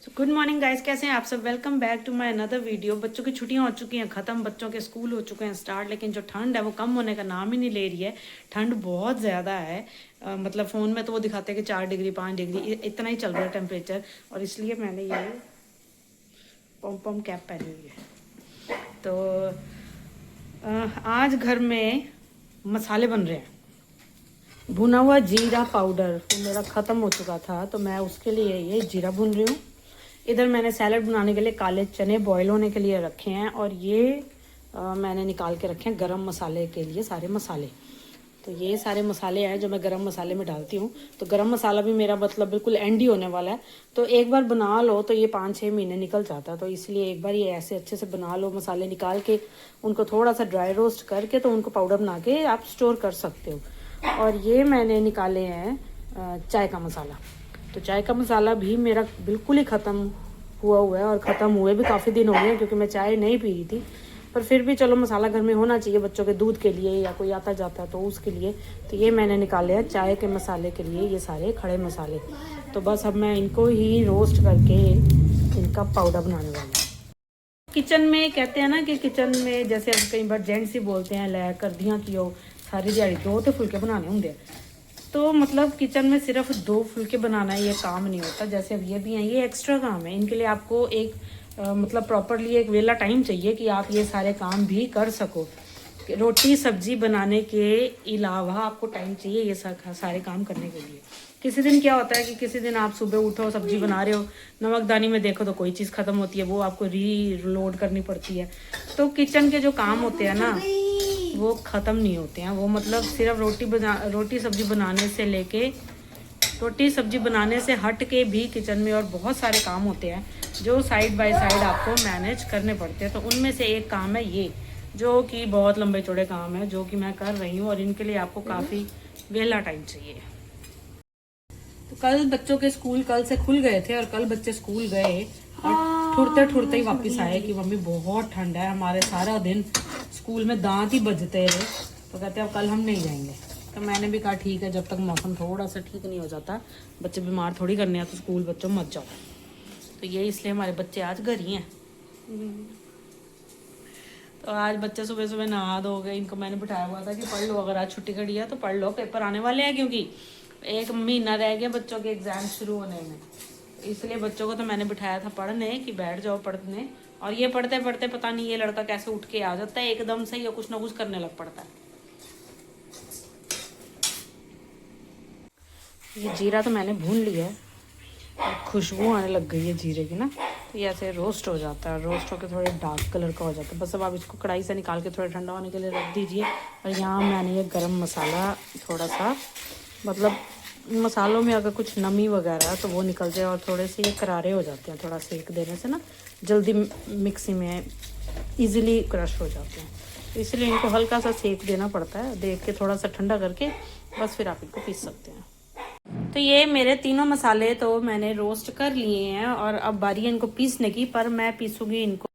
Good morning guys, कैसे हैं आप सब। Welcome back to my another video. बच्चों की छुट्टियां हो चुकी हैं ख़त्म, बच्चों के स्कूल हो चुके हैं स्टार्ट, लेकिन जो ठंड है वो कम होने का नाम ही नहीं ले रही है। ठंड बहुत ज़्यादा है। मतलब फ़ोन में तो वो दिखाते हैं कि 4 डिग्री 5 डिग्री इतना ही चल रहा है टेम्परेचर। और इसलिए मैंने ये पॉम पॉम कैप पहनी हुई है। तो आज घर में मसाले बन रहे हैं। भुना हुआ जीरा पाउडर तो मेरा ख़त्म हो चुका था, तो मैं उसके लिए ये जीरा भून रही हूँ। इधर मैंने सैलड बनाने के लिए काले चने बॉईल होने के लिए रखे हैं, और ये मैंने निकाल के रखे हैं गरम मसाले के लिए सारे मसाले। तो ये सारे मसाले हैं जो मैं गरम मसाले में डालती हूँ। तो गरम मसाला भी मेरा मतलब बिल्कुल एंड ही होने वाला है। तो एक बार बना लो तो ये 5-6 महीने निकल जाता है। तो इसलिए एक बार ये ऐसे अच्छे से बना लो, मसाले निकाल के उनको थोड़ा सा ड्राई रोस्ट करके तो उनको पाउडर बना के आप स्टोर कर सकते हो। और ये मैंने निकाले हैं चाय का मसाला। तो चाय का मसाला भी मेरा बिल्कुल ही ख़त्म हुआ है, और ख़त्म हुए भी काफ़ी दिन हो गए हैं, क्योंकि मैं चाय नहीं पी रही थी। पर फिर भी चलो, मसाला घर में होना चाहिए बच्चों के दूध के लिए, या कोई आता जाता है तो उसके लिए। तो ये मैंने निकाले हैं चाय के मसाले के लिए, ये सारे खड़े मसाले। तो बस अब मैं इनको ही रोस्ट करके इनका पाउडर बनाने वाली हूँ। किचन में कहते हैं ना कि किचन में जैसे अब कई बार जेंट्स ही बोलते हैं लै कर दियाँ कि हो सारी दिहाड़ी दो तो फुलके बनाने होंगे। तो मतलब किचन में सिर्फ 2 फुलके बनाना ये काम नहीं होता। जैसे अब ये भी हैं, ये एक्स्ट्रा काम है। इनके लिए आपको एक मतलब प्रॉपरली एक वेला टाइम चाहिए कि आप ये सारे काम भी कर सको। रोटी सब्जी बनाने के अलावा आपको टाइम चाहिए ये सारे काम करने के लिए। किसी दिन क्या होता है कि किसी दिन आप सुबह उठो, सब्जी बना रहे हो, नमकदानी में देखो तो कोई चीज़ ख़त्म होती है, वो आपको रीलोड करनी पड़ती है। तो किचन के जो काम होते हैं ना वो ख़त्म नहीं होते हैं। वो मतलब सिर्फ रोटी सब्जी बनाने से लेके रोटी सब्जी बनाने से हट के भी किचन में और बहुत सारे काम होते हैं जो साइड बाय साइड आपको मैनेज करने पड़ते हैं। तो उनमें से एक काम है ये, जो कि बहुत लंबे चौड़े काम है, जो कि मैं कर रही हूँ, और इनके लिए आपको काफ़ी वेला टाइम चाहिए। तो कल बच्चों के स्कूल कल से खुल गए थे, और कल बच्चे स्कूल गए और ठुरते ठुरते ही वापस आए कि मम्मी बहुत ठंड है। हमारे सारा दिन स्कूल में दांत ही बजते रहे। तो कहते हैं अब कल हम नहीं जाएंगे। तो मैंने भी कहा ठीक है, जब तक मौसम थोड़ा सा ठीक नहीं हो जाता, बच्चे बीमार थोड़ी करने हैं, तो स्कूल बच्चों मत जाओ। तो ये इसलिए हमारे बच्चे आज घर ही हैं। तो आज बच्चे सुबह सुबह नहा धो गए। इनको मैंने बिठाया हुआ था कि पढ़ लो, अगर आज छुट्टी करी है तो पढ़ लो, पेपर आने वाले हैं, क्योंकि 1 महीना रह गया बच्चों के एग्ज़ाम शुरू होने में। इसलिए बच्चों को तो मैंने बिठाया था पढ़ने कि बैठ जाओ पढ़ने। और ये पढ़ते पढ़ते पता नहीं ये लड़का कैसे उठ के आ जाता है एकदम से, या कुछ ना कुछ करने लग पड़ता है। ये जीरा तो मैंने भून लिया है, खुशबू आने लग गई है जीरे की ना। तो ये ऐसे रोस्ट हो जाता है, रोस्ट होकर थोड़े डार्क कलर का हो जाता है। बस अब आप इसको कढ़ाई से निकाल के थोड़ा ठंडा होने के लिए रख दीजिए। और यहाँ मैंने ये गरम मसाला थोड़ा सा, मतलब मसालों में अगर कुछ नमी वगैरह तो वो निकल जाए, और थोड़े से ये करारे हो जाते हैं। थोड़ा सेक देने से ना जल्दी मिक्सी में इजीली क्रश हो जाते हैं। तो इसलिए इनको हल्का सा सेक देना पड़ता है, देख के थोड़ा सा ठंडा करके, बस फिर आप इनको पीस सकते हैं। तो ये मेरे तीनों मसाले तो मैंने रोस्ट कर लिए हैं, और अब बारी है इनको पीसने की। पर मैं पीसूँगी इनको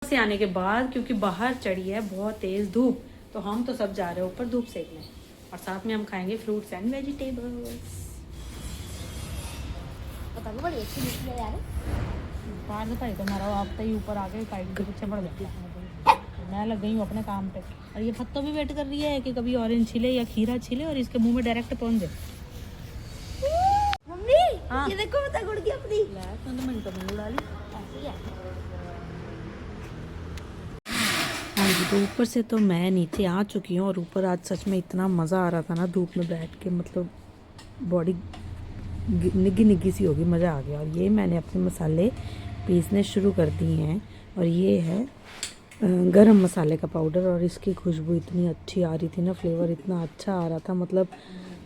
से आने के बाद, क्योंकि बाहर चढ़ी है बहुत तेज़ धूप। तो हम तो सब जा रहे हैं ऊपर धूप सेकने, और साथ में हम खाएंगे फ्रूट्स एंड वेजिटेबल्स। पता नहीं बड़ी अच्छी दिखती है यार। बाहर से भाई तो हमारा आपता ही ऊपर आके काइट के पीछे पड़ जाती है। मैं लग गई हूँ अपने काम पे, और ये फत्तो भी वेट कर रही है कि कभी ऑरेंज छिले या खीरा छिले और इसके मुंह में डायरेक्ट पहुंच जाए। मम्मी हाँ। ये देखो पता गुड़ की अपनी तो मिनटों में उड़ा ली। ऐसी है। हाँ जी, तो ऊपर से तो मैं नीचे आ चुकी हूँ, और ऊपर आज सच में इतना मज़ा आ रहा था ना धूप में बैठ के, मतलब बॉडी निगी निगी सी होगी, मज़ा आ गया। और ये मैंने अपने मसाले पीसने शुरू कर दिए हैं, और ये है गरम मसाले का पाउडर। और इसकी खुशबू इतनी अच्छी आ रही थी ना, फ्लेवर इतना अच्छा आ रहा था, मतलब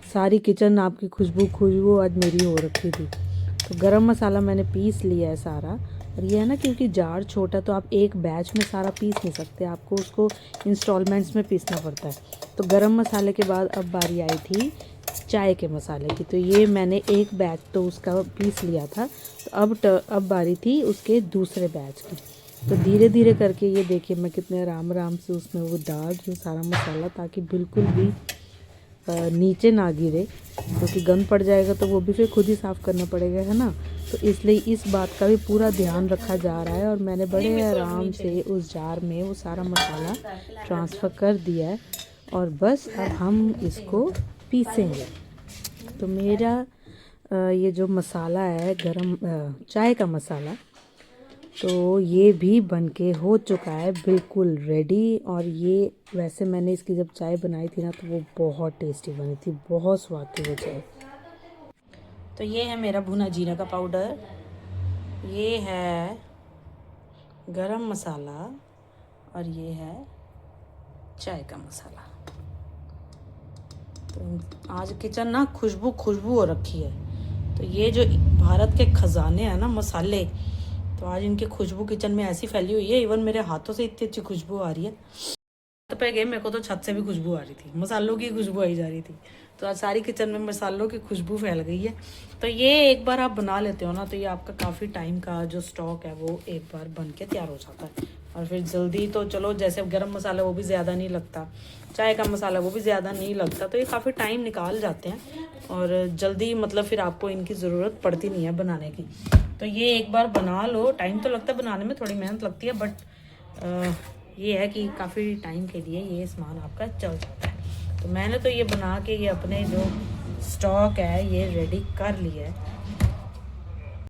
सारी किचन आपकी खुशबू आज मेरी हो रखी थी। तो गरम मसाला मैंने पीस लिया है सारा। और ये है ना, क्योंकि जार छोटा तो आप एक बैच में सारा पीस नहीं सकते, आपको उसको इंस्टॉलमेंट्स में पीसना पड़ता है। तो गरम मसाले के बाद अब बारी आई थी चाय के मसाले की। तो ये मैंने एक बैच तो उसका पीस लिया था, तो अब बारी थी उसके दूसरे बैच की। तो धीरे धीरे करके ये देखिए मैं कितने आराम से उसमें वो डाल रही हूँ सारा मसाला, ताकि बिल्कुल भी नीचे ना गिरे, क्योंकि गंद पड़ जाएगा तो वो भी फिर खुद ही साफ़ करना पड़ेगा, है ना। तो इसलिए इस बात का भी पूरा ध्यान रखा जा रहा है। और मैंने बड़े आराम से उस जार में वो सारा मसाला ट्रांसफ़र कर दिया है और बस अब हम इसको पीसेंगे। तो मेरा ये जो मसाला है गरम चाय का मसाला, तो ये भी बनके हो चुका है बिल्कुल रेडी। और ये वैसे मैंने इसकी जब चाय बनाई थी ना तो वो बहुत टेस्टी बनी थी, बहुत स्वाद थी वो चाय। तो ये है मेरा भुना जीरा का पाउडर, ये है गरम मसाला और ये है चाय का मसाला। तो आज किचन ना खुशबू हो रखी है। तो ये जो भारत के खजाने हैं ना मसाले, तो आज इनकी खुशबू किचन में ऐसी फैली हुई है, इवन मेरे हाथों से इतनी अच्छी खुशबू आ रही है। तो पे गए मेरे को तो छत से भी खुशबू आ रही थी, मसालों की खुशबू आई जा रही थी। तो आज सारी किचन में मसालों की खुशबू फैल गई है। तो ये एक बार आप बना लेते हो ना तो ये आपका काफ़ी टाइम का जो स्टॉक है वो एक बार बन के तैयार हो जाता है। और फिर जल्दी तो चलो, जैसे गरम मसाला वो भी ज़्यादा नहीं लगता, चाय का मसाला वो भी ज़्यादा नहीं लगता, तो ये काफ़ी टाइम निकाल जाते हैं और जल्दी मतलब फिर आपको इनकी ज़रूरत पड़ती नहीं है बनाने की। तो ये एक बार बना लो, टाइम तो लगता है बनाने में, थोड़ी मेहनत लगती है, बट ये है कि काफ़ी टाइम के लिए ये सामान आपका चल जाता है। तो मैंने तो ये बना के ये अपने जो स्टॉक है ये रेडी कर लिया है।